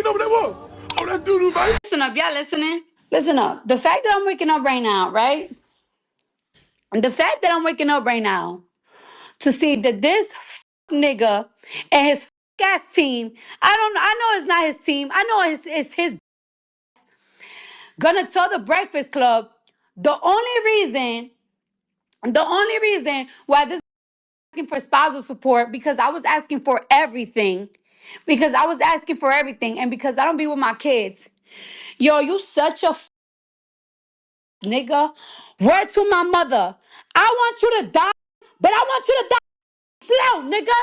waking up with that wall. Oh, that doo-doo, man. Listen up, y'all listening? Listen up. The fact that I'm waking up right now, right? The fact that I'm waking up right now to see that this nigga and his ass team, I know it's not his team. I know it's his gonna tell the Breakfast Club the only reason why this asking for spousal support because I was asking for everything. Because I was asking for everything and because I don't be with my kids. Yo, you such a nigga. Word to my mother. I want you to die, but I want you to die slow, nigga.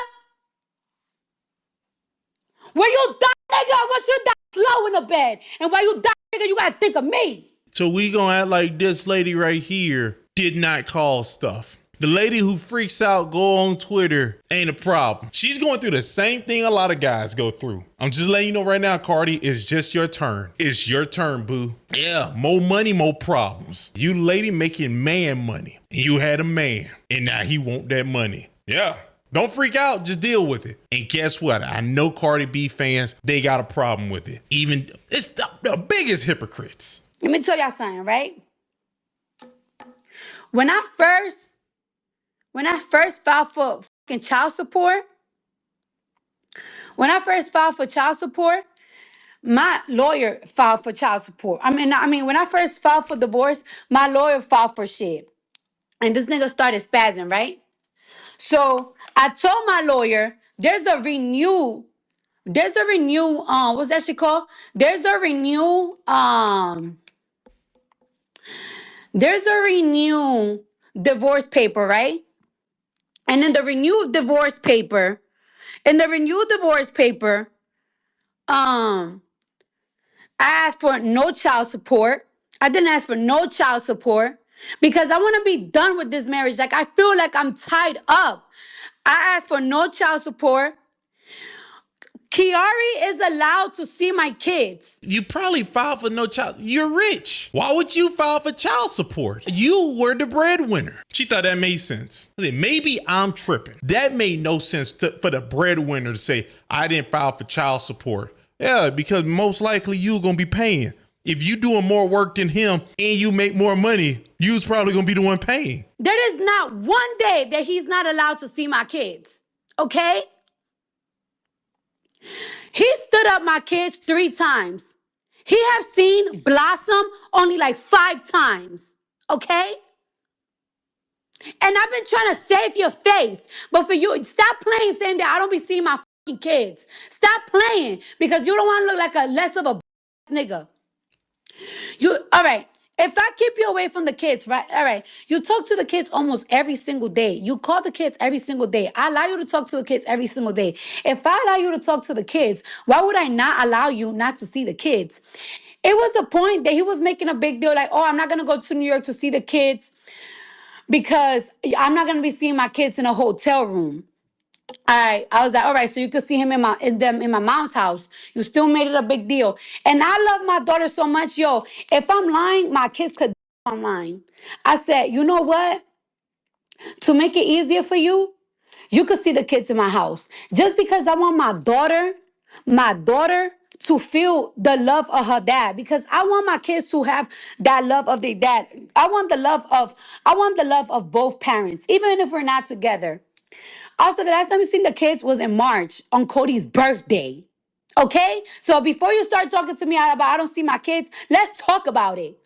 When you die, nigga, I want you to die slow in the bed. And while you die, nigga, you gotta think of me. So we gonna act like this lady right here did not cause stuff. The lady who freaks out, go on Twitter, ain't a problem. She's going through the same thing a lot of guys go through. I'm just letting you know right now, Cardi, it's just your turn. It's your turn, boo. Yeah, more money, more problems. You lady making man money. You had a man, and now he want that money. Yeah. Don't freak out, just deal with it. And guess what? I know Cardi B fans, they got a problem with it. Even, it's the biggest hypocrites. Let me tell y'all something, right? When I first filed for fucking child support, my lawyer filed for child support. I mean, when I first filed for divorce, my lawyer filed for shit. And this nigga started spazzing, right? So I told my lawyer, there's a renew, what's that shit called? There's a renew divorce paper, right? And in the renewed divorce paper, I asked for no child support. I didn't ask for no child support because I want to be done with this marriage. Like, I feel like I'm tied up. I asked for no child support. Kiari is allowed to see my kids. You probably filed for no child. You're rich. Why would you file for child support? You were the breadwinner. She thought that made sense. I said, maybe I'm tripping. That made no sense for the breadwinner to say, I didn't file for child support. Yeah, because most likely you're going to be paying. If you doing more work than him and you make more money, you's probably going to be the one paying. There is not one day that he's not allowed to see my kids. Okay? He stood up my kids 3 times. He have seen Blossom only like 5 times. Okay? And I've been trying to save your face. But for you, stop playing saying that I don't be seeing my fucking kids. Stop playing because you don't want to look like a less of a nigga. All right. If I keep you away from the kids, right? All right. You talk to the kids almost every single day. You call the kids every single day. I allow you to talk to the kids every single day. If I allow you to talk to the kids, why would I not allow you not to see the kids? It was a point that he was making a big deal like, oh, I'm not going to go to New York to see the kids because I'm not going to be seeing my kids in a hotel room. All right, I was like, all right, so you could see him in my mom's house. You still made it a big deal. And I love my daughter so much. Yo, if I'm lying, my kids could I'm lying. I said, you know what? To make it easier for you, you could see the kids in my house. Just because I want my daughter to feel the love of her dad. Because I want my kids to have that love of their dad. I want the love of both parents, even if we're not together. Also, the last time we seen the kids was in March on Cody's birthday. Okay? So before you start talking to me about I don't see my kids, let's talk about it.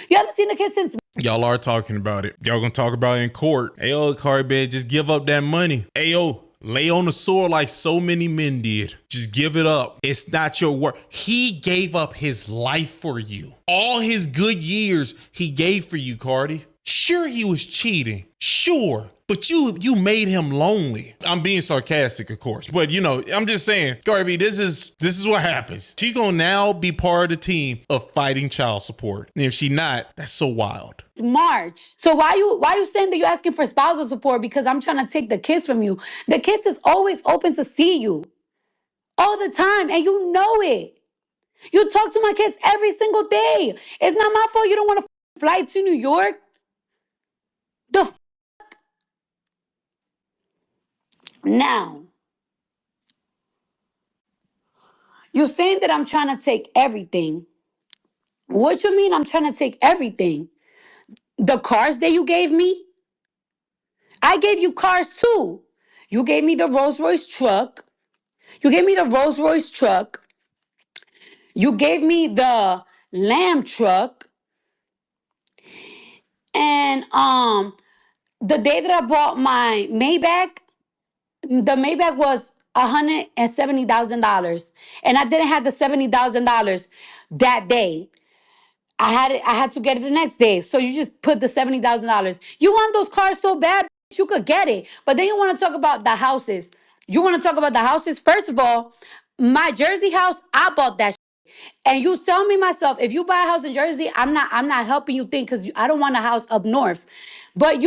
You haven't seen the kids since... Y'all are talking about it. Y'all gonna talk about it in court. Ayo, Cardi, just give up that money. Ayo, lay on the sword like so many men did. Just give it up. It's not your work. He gave up his life for you. All his good years he gave for you, Cardi. Sure, he was cheating. Sure. But you made him lonely. I'm being sarcastic, of course. But, you know, I'm just saying, Cardi, this is what happens. She gonna now be part of the team of fighting child support. And if she not, that's so wild. It's March. So why you saying that you're asking for spousal support? Because I'm trying to take the kids from you. The kids is always open to see you. All the time. And you know it. You talk to my kids every single day. It's not my fault you don't want to fly to New York. Now, You're saying that I'm trying to take everything. What you mean I'm trying to take everything? The cars that you gave me? I gave you cars too. You gave me the Rolls Royce truck. You gave me the Rolls Royce truck. You gave me the Lamb truck. And the day that I bought my Maybach, the Maybach was $170,000. And I didn't have the $70,000 that day. I had to get it the next day. So you just put the $70,000. You want those cars so bad, you could get it. But then you want to talk about the houses. You want to talk about the houses? First of all, my Jersey house, I bought that. And you tell me myself, if you buy a house in Jersey, I'm not helping you think because I don't want a house up north. But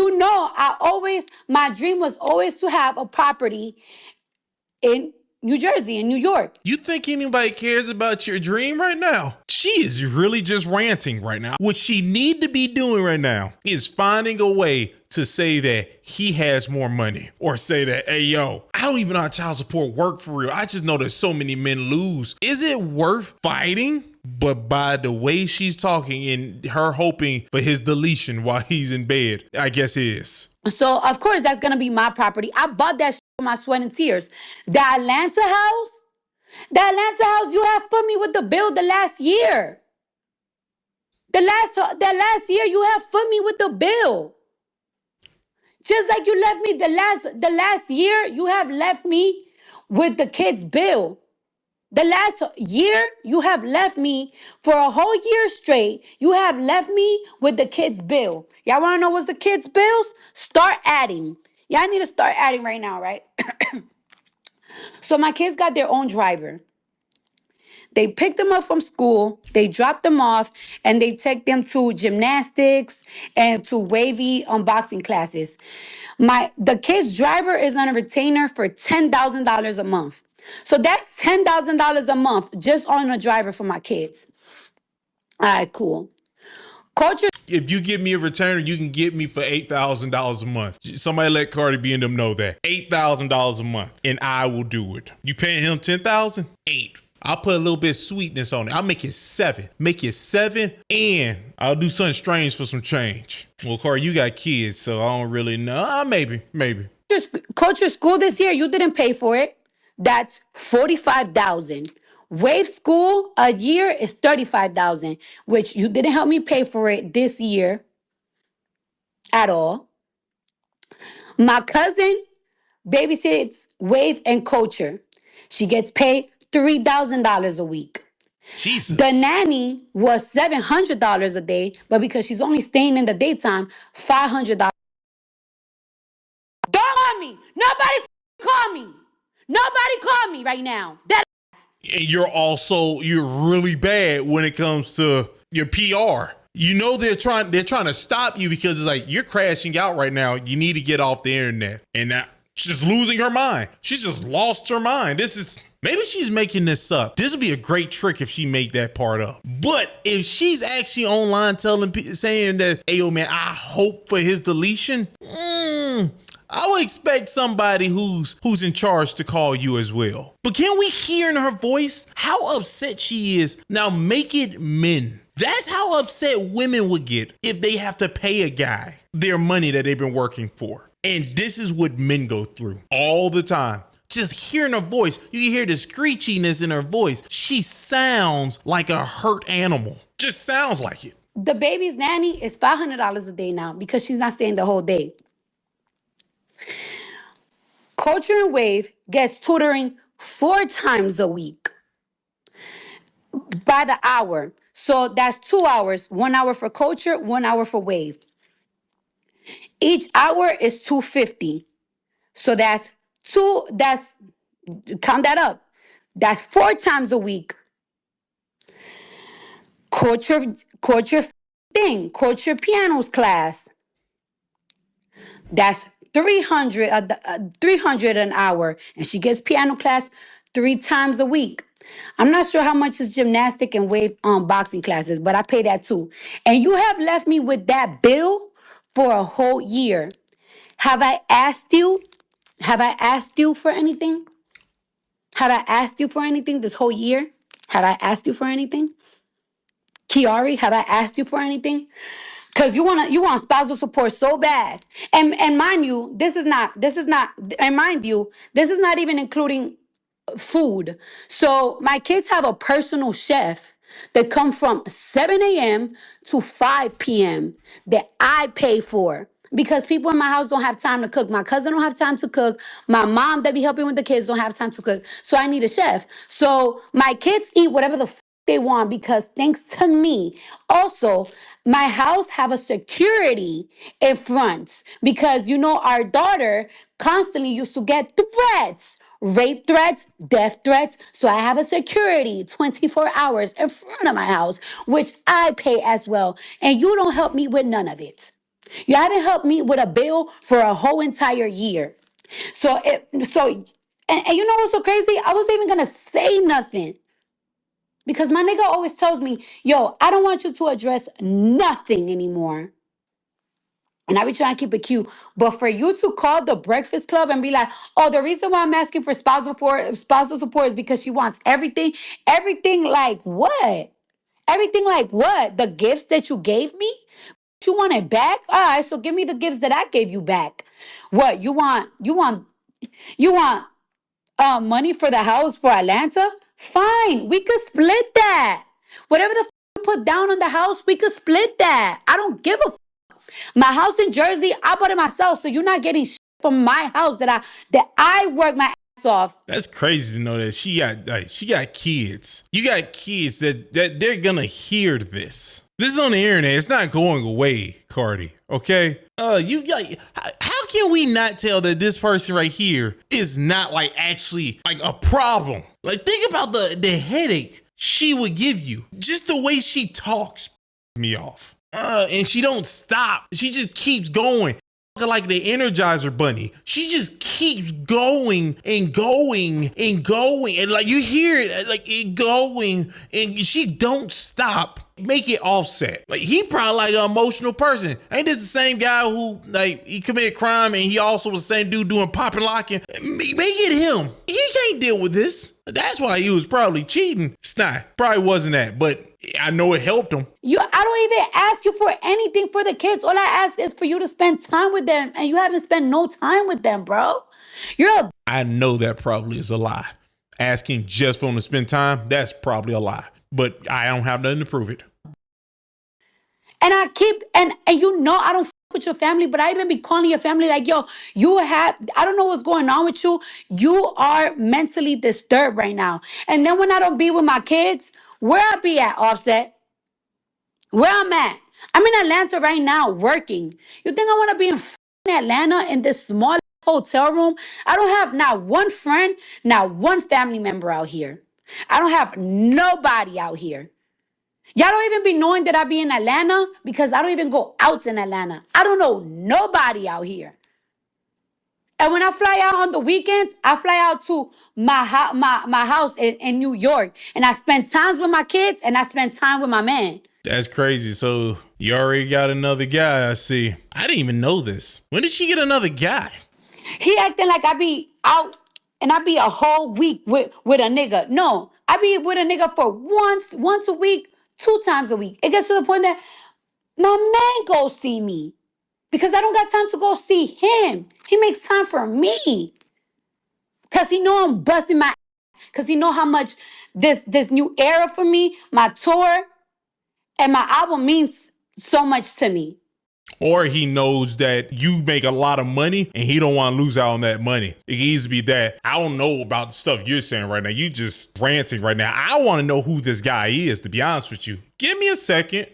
my dream was always to have a property in New Jersey, in New York. You think anybody cares about your dream right now? She is really just ranting right now. What she need to be doing right now is finding a way to say that he has more money, or say that, hey, yo, I don't even know how child support work for real. I just know that so many men lose. Is it worth fighting? But by the way she's talking and her hoping for his deletion while he's in bed, I guess it is. So, of course, that's going to be my property. I bought that with my sweat and tears. The Atlanta house, you have put me with the bill the last year. The last year, you have put me with the bill. Just like you left me the last year, you have left me with the kids' bill. The last year, you have left me for a whole year straight. You have left me with the kids' bill. Y'all want to know what's the kids' bills? Start adding. Y'all need to start adding right now, right? So my kids got their own driver. They pick them up from school, they drop them off, and they take them to gymnastics and to wavy unboxing classes. The kid's driver is on a retainer for $10,000 a month. So that's $10,000 a month just on a driver for my kids. All right, cool. Culture. If you give me a retainer, you can get me for $8,000 a month. Somebody let Cardi B and them know that. $8,000 a month, and I will do it. You paying him $10,000? $8,000. I'll put a little bit of sweetness on it. I'll make it $7,000. Make it $7,000, and I'll do something strange for some change. Well, Cardi, you got kids, so I don't really know. Maybe. Culture school this year, you didn't pay for it. That's $45,000. Wave school a year is $35,000, which you didn't help me pay for it this year at all. My cousin babysits Wave and Culture. She gets paid $3,000 a week. Jesus. The nanny was $700 a day, but because she's only staying in the daytime, $500. Don't call me. Nobody call me. Nobody call me right now. And you're really bad when it comes to your PR. You know they're trying to stop you because it's like you're crashing out right now. You need to get off the internet. And now she's just losing her mind. She's just lost her mind. Maybe she's making this up. This would be a great trick if she make that part up. But if she's actually online saying that, hey, yo, man, I hope for his deletion, I would expect somebody who's in charge to call you as well. But can we hear in her voice how upset she is? Now make it men. That's how upset women would get if they have to pay a guy their money that they've been working for. And this is what men go through all the time. Just hearing her voice, you can hear the screechiness in her voice. She sounds like a hurt animal. Just sounds like it. The baby's nanny is $500 a day now because she's not staying the whole day. Culture and Wave gets tutoring 4 times a week by the hour. So that's 2 hours, 1 hour for Culture, 1 hour for Wave. Each hour is $250. So count that up. That's 4 times a week. Culture pianos class. That's $300 an hour, and she gets piano class 3 times a week. I'm not sure how much is gymnastic and Wave boxing classes, but I pay that too. And you have left me with that bill for a whole year. Have I asked you for anything? Have I asked you for anything this whole year? Have I asked you for anything? Kiari, have I asked you for anything? Cause you want spousal support so bad. And mind you, and mind you, this is not even including food. So my kids have a personal chef that come from 7 a.m. to 5 p.m. that I pay for. Because people in my house don't have time to cook. My cousin don't have time to cook. My mom that be helping with the kids don't have time to cook. So I need a chef. So my kids eat whatever the they want because thanks to me. Also, my house have a security in front because our daughter constantly used to get threats, rape threats, death threats. So I have a security 24 hours in front of my house, which I pay as well. And you don't help me with none of it. You haven't helped me with a bill for a whole entire year. And you know what's so crazy? I wasn't even gonna say nothing. Because my nigga always tells me, yo, I don't want you to address nothing anymore. And I be trying to keep it cute. But for you to call the Breakfast Club and be like, oh, the reason why I'm asking for spousal support is because she wants everything. Everything like what? Everything like what? The gifts that you gave me? You want it back? All right, so give me the gifts that I gave you back. What? You want money for the house for Atlanta? Fine, we could split that. Whatever the you put down on the house, we could split that. I don't give a My house in Jersey, I bought it myself, so you're not getting from my house that I work my ass off. That's crazy to know that she got kids. You got kids that they're gonna hear this. This is on the internet. It's not going away, Cardi. Okay. You got. How can we not tell that this person right here is not like actually like a problem? Like think about the headache she would give you. Just the way she talks me off. And she don't stop. She just keeps going. Like the Energizer Bunny. She just keeps going and going and going. And like you hear it, like it going and she don't stop. Make it Offset. Like he probably like an emotional person. Ain't this the same guy who like he committed crime and he also was the same dude doing pop and locking? Make it him. He can't deal with this. That's why he was probably cheating. It's not. Probably wasn't that, but I know it helped him. I don't even ask you for anything for the kids. All I ask is for you to spend time with them, and you haven't spent no time with them, bro. I know that probably is a lie. Asking just for him to spend time, that's probably a lie. But I don't have nothing to prove it. And I keep and I don't with your family, but I even be calling your family like, yo, I don't know what's going on with you. You are mentally disturbed right now. And then when I don't be with my kids, where I be at, Offset? Where I'm at? I'm in Atlanta right now working. You think I want to be in Atlanta in this small hotel room? I don't have not one friend, not one family member out here. I don't have nobody out here. Y'all don't even be knowing that I be in Atlanta because I don't even go out in Atlanta. I don't know nobody out here. And when I fly out on the weekends, I fly out to my house in New York. And I spend time with my kids and I spend time with my man. That's crazy. So you already got another guy, I see. I didn't even know this. When did she get another guy? He acting like I be out and I be a whole week with a nigga. No, I be with a nigga for once a week, 2 times a week. It gets to the point that my man go see me because I don't got time to go see him. He makes time for me because he know I'm busting my ass, because he know how much this new era for me, my tour, and my album means so much to me. Or he knows that you make a lot of money and he don't want to lose out on that money. It can easily be that. I don't know about the stuff you're saying right now. You just ranting right now. I want to know who this guy is, to be honest with you. Give me a second.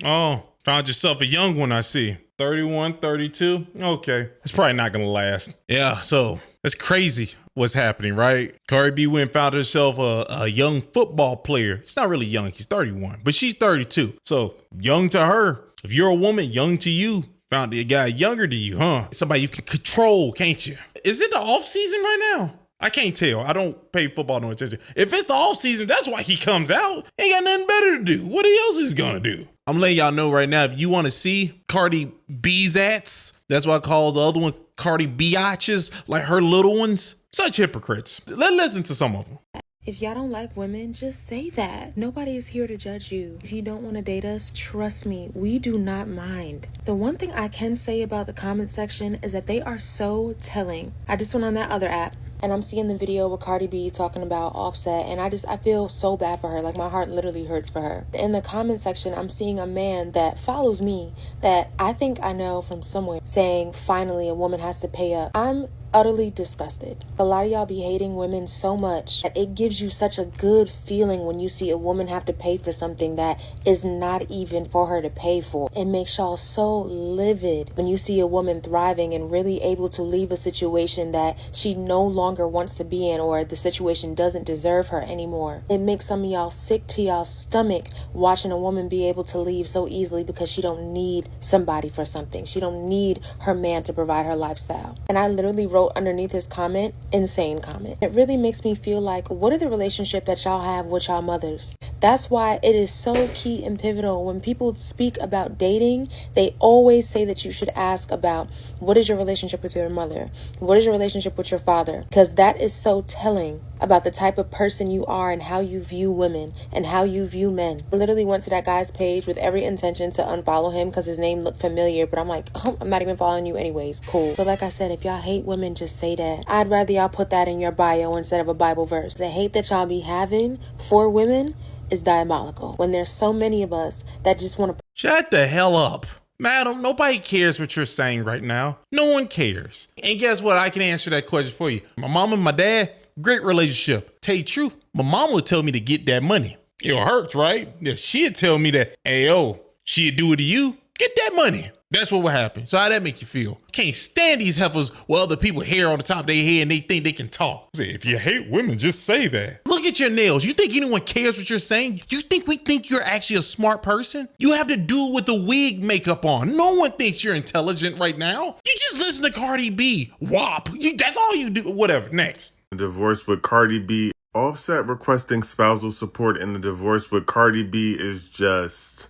Oh, found yourself a young one, I see. 31, 32. Okay. It's probably not going to last. Yeah, so that's crazy what's happening, right? Cardi B went and found herself a young football player. He's not really young. He's 31, but she's 32. So young to her. If you're a woman, young to you. Found a guy younger than you, huh? Somebody you can control, can't you? Is it the off season right now? I can't tell. I don't pay football no attention. If it's the off season, that's why he comes out. Ain't got nothing better to do. What else is gonna do? I'm letting y'all know right now, if you want to see Cardi B's ats, That's why I call the other one Cardi biatches, like her little ones. Such hypocrites. Let's listen to some of them. If y'all don't like women, just say that. Nobody is here to judge you. If you don't want to date us, trust me, we do not mind. The one thing I can say about the comment section is that they are so telling. I just went on that other app and I'm seeing the video with Cardi B talking about Offset, and I feel so bad for her. Like, my heart literally hurts for her. In the comment section, I'm seeing a man that follows me that I think I know from somewhere saying, finally, a woman has to pay up. I'm utterly disgusted. A lot of y'all be hating women so much that it gives you such a good feeling when you see a woman have to pay for something that is not even for her to pay for. It makes y'all so livid when you see a woman thriving and really able to leave a situation that she no longer wants to be in, or the situation doesn't deserve her anymore. It makes some of y'all sick to y'all stomach watching a woman be able to leave so easily because she don't need somebody for something. She don't need her man to provide her lifestyle. And I literally wrote underneath his comment, insane comment. It really makes me feel like, what are the relationship that y'all have with y'all mothers? That's why it is so key and pivotal when people speak about dating, they always say that you should ask about, what is your relationship with your mother? What is your relationship with your father? Because that is so telling about the type of person you are and how you view women and how you view men. I literally went to that guy's page with every intention to unfollow him because his name looked familiar, but I'm like, oh, I'm not even following you anyways. Cool. But like I said, if y'all hate women, just say that. I'd rather y'all put that in your bio instead of a Bible verse. The hate that y'all be having for women is diabolical when there's so many of us that just want to. Shut the hell up. Madam, nobody cares what you're saying right now. No one cares. And guess what? I can answer that question for you. My mom and my dad, great relationship. Tell you the truth, my mom would tell me to get that money. It hurts, right? Yeah, she'd tell me that, hey, yo, she'd do it to you. Get that money. That's what would happen. So how that make you feel? Can't stand these heifers with other people hair on the top of their head and they think they can talk. Say, if you hate women, just say that. Look at your nails. You think anyone cares what you're saying? You think we think you're actually a smart person? You have to do it with the wig makeup on. No one thinks you're intelligent right now. You just listen to Cardi B. WAP. That's all you do. Whatever. Next. Divorce with Cardi B. Offset requesting spousal support in the divorce with Cardi B is just...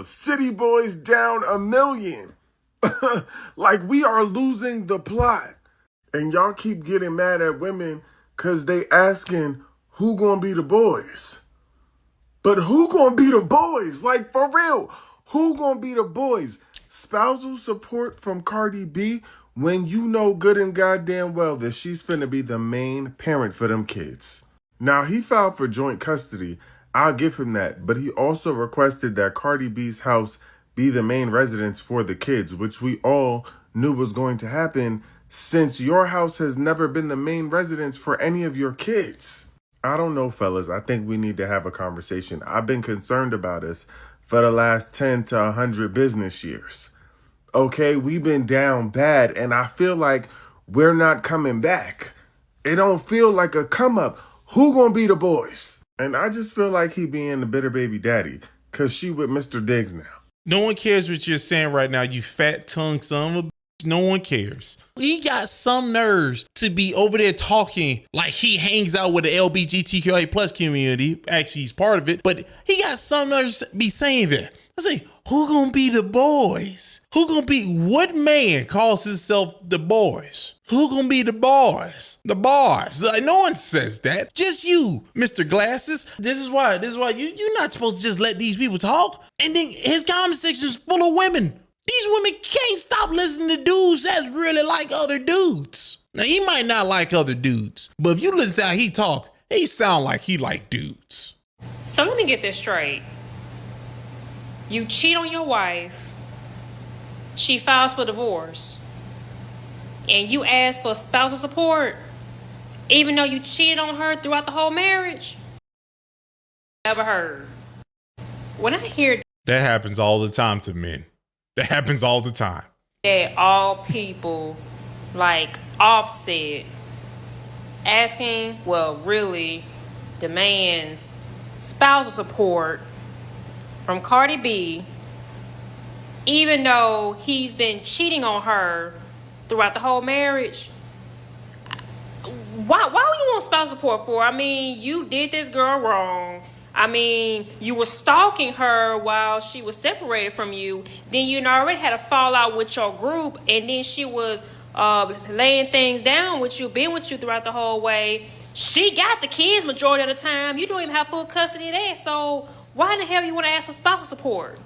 City Boys down $1 million. Like, we are losing the plot. And y'all keep getting mad at women because they asking who gonna be the boys. But who gonna be the boys? Like, for real, who gonna be the boys? Spousal support from Cardi B when you know good and goddamn well that she's finna be the main parent for them kids. Now, he filed for joint custody. I'll give him that, but he also requested that Cardi B's house be the main residence for the kids, which we all knew was going to happen since your house has never been the main residence for any of your kids. I don't know, fellas. I think we need to have a conversation. I've been concerned about us for the last 10 to 100 business years. Okay, we've been down bad, and I feel like we're not coming back. It don't feel like a come up. Who gonna be the boys? And I just feel like he being the bitter baby daddy, because she with Mr. Diggs now. No one cares what you're saying right now, you fat tongue son of a bitch. No one cares. He got some nerves to be over there talking like he hangs out with the LGBTQIA plus community. Actually, he's part of it, but he got some nerves to be saying that. I say, who gonna be the boys? Who gonna be, what man calls himself the boys? Who gonna be the boys? The bars. Like, no one says that. Just you, Mr. Glasses. This is why you're not supposed to just let these people talk. And then his comment section is full of women. These women can't stop listening to dudes that really like other dudes. Now, he might not like other dudes, but if you listen to how he talk, he sound like he like dudes. So let me get this straight. You cheat on your wife, she files for divorce, and you ask for spousal support, even though you cheated on her throughout the whole marriage? Never heard. When I hear that happens all the time to men. That happens all the time. That all people like Offset asking, well, really demands spousal support from Cardi B, even though he's been cheating on her throughout the whole marriage. Why would you want spousal support for? I mean, you did this girl wrong. I mean, you were stalking her while she was separated from you. Then you already had a fallout with your group, and then she was laying things down with you, being with you throughout the whole way. She got the kids majority of the time. You don't even have full custody of that. So why in the hell you want to ask for spousal support?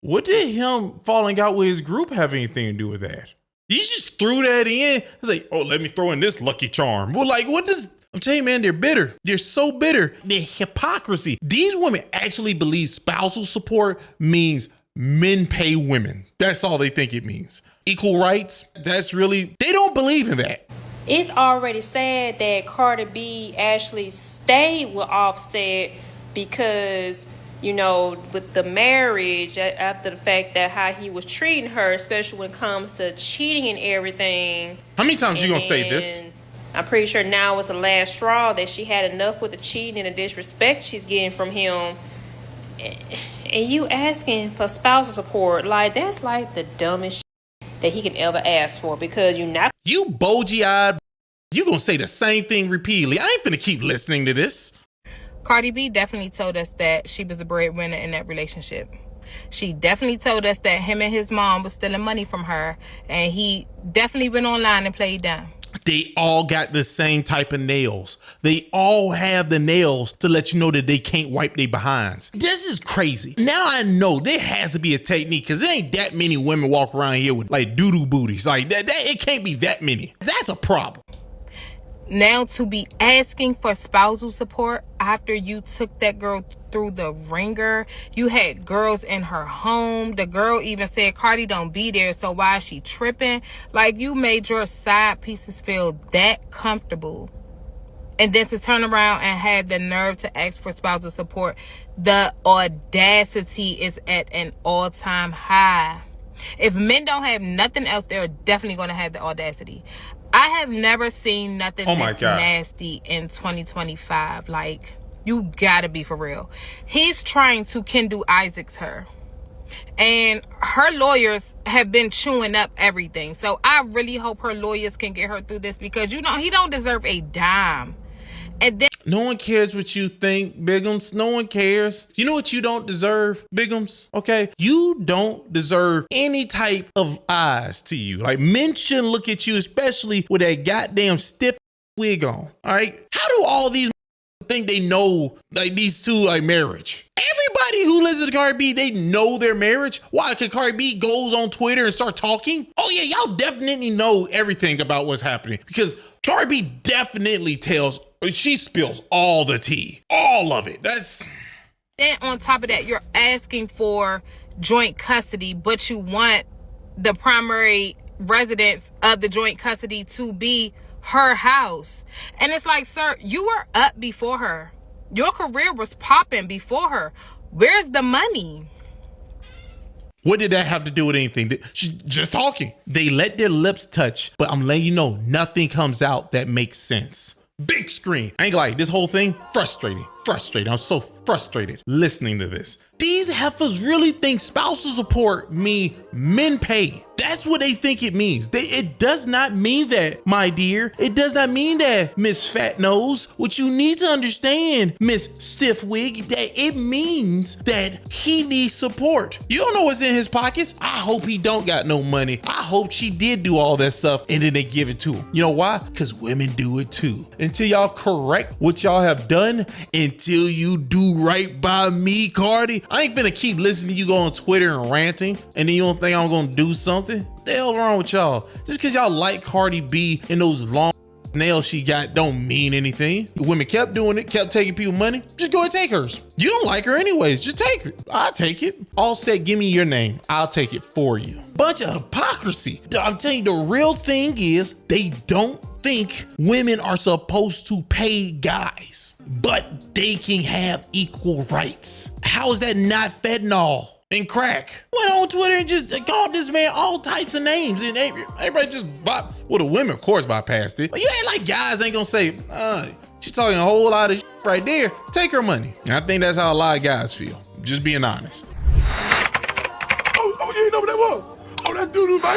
What did him falling out with his group have anything to do with that? You just threw that in. It's like, oh, let me throw in this lucky charm. Well, like, what does... I'm telling you, man, they're bitter. They're so bitter. They're hypocrisy. These women actually believe spousal support means men pay women. That's all they think it means. Equal rights, that's really... They don't believe in that. It's already sad that Cardi B actually stayed with Offset because, you know, with the marriage, after the fact that how he was treating her, especially when it comes to cheating and everything. How many times you gonna say this? I'm pretty sure now was the last straw that she had enough with the cheating and the disrespect she's getting from him. And you asking for spousal support, like, that's like the dumbest shit that he can ever ask for, because you're not... You bulgy-eyed, you gonna say the same thing repeatedly. I ain't finna keep listening to this. Cardi B definitely told us that she was the breadwinner in that relationship. She definitely told us that him and his mom was stealing money from her, and he definitely went online and played dumb. They all got the same type of nails. They all have the nails to let you know that they can't wipe their behinds. This is crazy. Now I know there has to be a technique, because there ain't that many women walk around here with like doo-doo booties. Like that it can't be that many. That's a problem. Now to be asking for spousal support after you took that girl through the ringer, you had girls in her home. The girl even said Cardi don't be there, so why is she tripping? Like, you made your side pieces feel that comfortable. And then to turn around and have the nerve to ask for spousal support, the audacity is at an all-time high. If men don't have nothing else, they're definitely going to have the audacity. I have never seen nothing that's nasty in 2025. Like, you gotta be for real. He's trying to Kendall Isaacs her. And her lawyers have been chewing up everything. So I really hope her lawyers can get her through this, because, you know, he don't deserve a dime. And then no one cares what you think, Bigums. No one cares. You know what you don't deserve, Bigums? Okay? You don't deserve any type of eyes to you. Like, men shouldn't look at you, especially with that goddamn stiff wig on. All right? How do all these think they know, like, these two, like, marriage? Everybody who listens to Cardi B, they know their marriage. Why? Because Cardi B goes on Twitter and start talking? Oh yeah, y'all definitely know everything about what's happening, because Cardi B definitely she spills all the tea. All of it. Then on top of that, you're asking for joint custody, but you want the primary residence of the joint custody to be her house. And it's like, sir, you were up before her. Your career was popping before her. Where's the money? What did that have to do with anything? She's just talking. They let their lips touch, but I'm letting you know, nothing comes out that makes sense. Big screen. I ain't gonna lie, this whole thing, frustrating. I'm so frustrated listening to this. These heifers really think spousal support mean men pay. That's what they think it means. It does not mean that, my dear. It does not mean that, Miss Fat Nose. What you need to understand, Miss Stiff Wig, that it means that he needs support. You don't know what's in his pockets. I hope he don't got no money. I hope she did do all that stuff and then they give it to him. You know why? Because women do it too. Until y'all correct what y'all have done, until you do right by me, Cardi, I ain't finna keep listening to you go on Twitter and ranting, and then you don't think I'm gonna do something? What the hell wrong with y'all? Just because y'all like Cardi B and those long nails she got don't mean anything. The women kept doing it, kept taking people money. Just go and take hers. You don't like her anyways. Just take her. I'll take it. All said, give me your name. I'll take it for you. Bunch of hypocrisy. I'm telling you, the real thing is they don't think women are supposed to pay guys, but they can have equal rights. How is that not fentanyl and crack? Went on Twitter and just called this man all types of names, and everybody just well, the women of course bypassed it. But you ain't like guys ain't gonna say, she's talking a whole lot of right there. Take her money. And I think that's how a lot of guys feel. Just being honest. Oh, you ain't know what that was? Oh, that doo-doo, man.